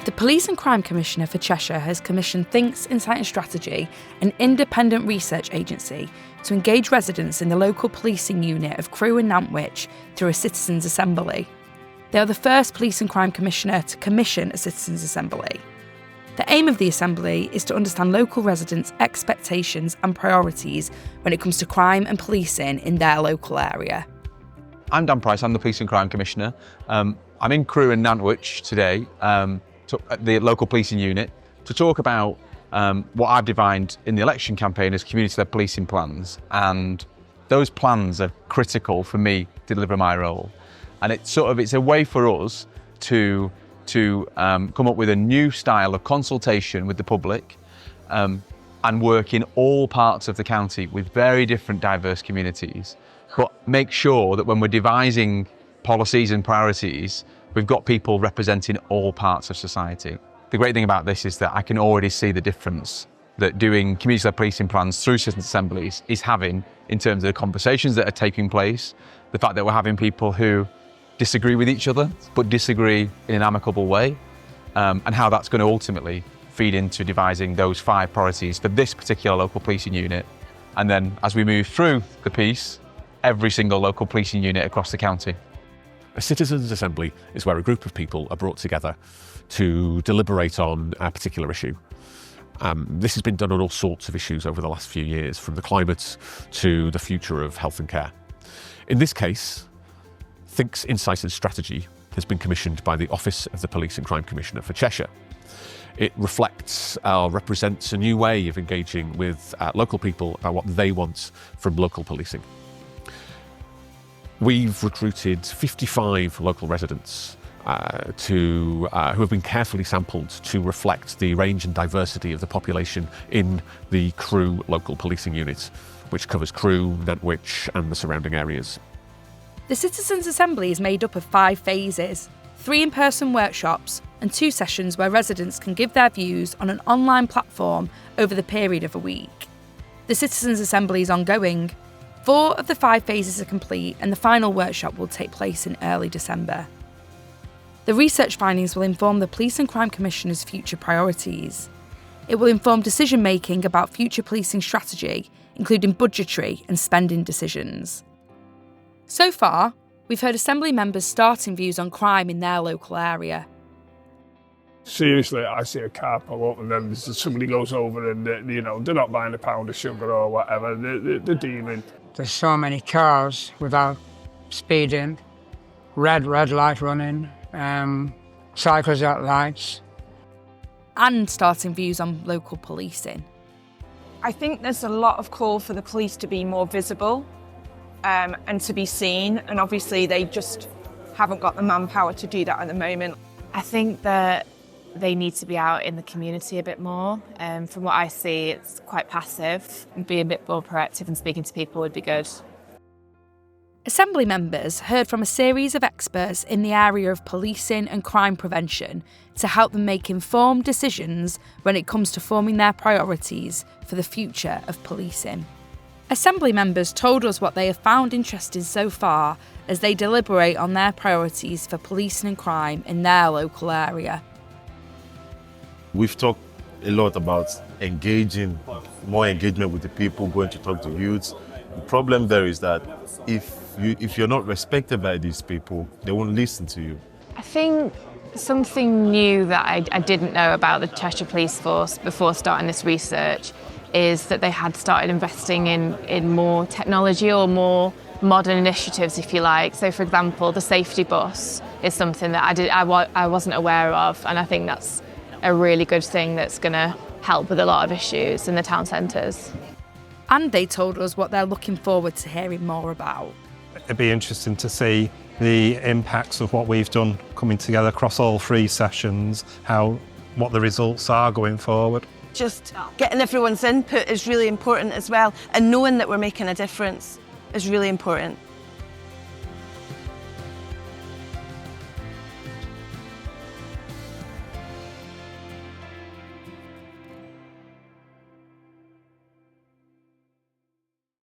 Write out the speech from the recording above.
The Police and Crime Commissioner for Cheshire has commissioned Thinks, Insight and Strategy, an independent research agency, to engage residents in the local policing unit of Crewe and Nantwich through a citizens' assembly. They are the first Police and Crime Commissioner to commission a citizens' assembly. The aim of the assembly is to understand local residents' expectations and priorities when it comes to crime and policing in their local area. I'm Dan Price, I'm the Police and Crime Commissioner. I'm in Crewe and Nantwich today, at the local policing unit, to talk about what I've defined in the election campaign as community-led policing plans. And those plans are critical for me to deliver my role. And it's a way for us to come up with a new style of consultation with the public and work in all parts of the county with very different diverse communities, but make sure that when we're devising policies and priorities, we've got people representing all parts of society. The great thing about this is that I can already see the difference that doing community-led policing plans through citizen assemblies is having in terms of the conversations that are taking place, the fact that we're having people who disagree with each other, but disagree in an amicable way, and how that's going to ultimately feed into devising those 5 priorities for this particular local policing unit. And then as we move through the piece, every single local policing unit across the county. A citizens' assembly is where a group of people are brought together to deliberate on a particular issue. This has been done on all sorts of issues over the last few years, from the climate to the future of health and care. In this case, Thinks, Insight and Strategy has been commissioned by the Office of the Police and Crime Commissioner for Cheshire. It represents a new way of engaging with local people about what they want from local policing. We've recruited 55 local residents who have been carefully sampled to reflect the range and diversity of the population in the Crewe local policing unit, which covers Crewe, Nantwich and the surrounding areas. The Citizens' Assembly is made up of 5 phases, 3 in-person workshops and 2 sessions where residents can give their views on an online platform over the period of a week. The Citizens' Assembly is ongoing. 4 of the 5 phases are complete and the final workshop will take place in early December. The research findings will inform the Police and Crime Commissioner's future priorities. It will inform decision-making about future policing strategy, including budgetary and spending decisions. So far, we've heard Assembly members starting views on crime in their local area. Seriously, I see a car pull up and then somebody goes over and they're not buying a pound of sugar or whatever, they're dealing. There's so many cars without speeding, red light running, cycles at lights. And starting views on local policing. I think there's a lot of call for the police to be more visible and to be seen, and obviously they just haven't got the manpower to do that at the moment. I think that they need to be out in the community a bit more. From what I see, it's quite passive. Being a bit more proactive and speaking to people would be good. Assembly members heard from a series of experts in the area of policing and crime prevention to help them make informed decisions when it comes to forming their priorities for the future of policing. Assembly members told us what they have found interesting so far as they deliberate on their priorities for policing and crime in their local area. We've talked a lot about more engagement with the people, going to talk to youths. The problem there is that if you're not respected by these people, they won't listen to you. I think something new that I didn't know about the Cheshire Police Force before starting this research is that they had started investing in more technology or more modern initiatives, if you like. So, for example, the safety bus is something that I wasn't aware of, and I think that's a really good thing that's going to help with a lot of issues in the town centres. And they told us what they're looking forward to hearing more about. It'd be interesting to see the impacts of what we've done coming together across all 3 sessions, what the results are going forward. Just getting everyone's input is really important as well, and knowing that we're making a difference is really important.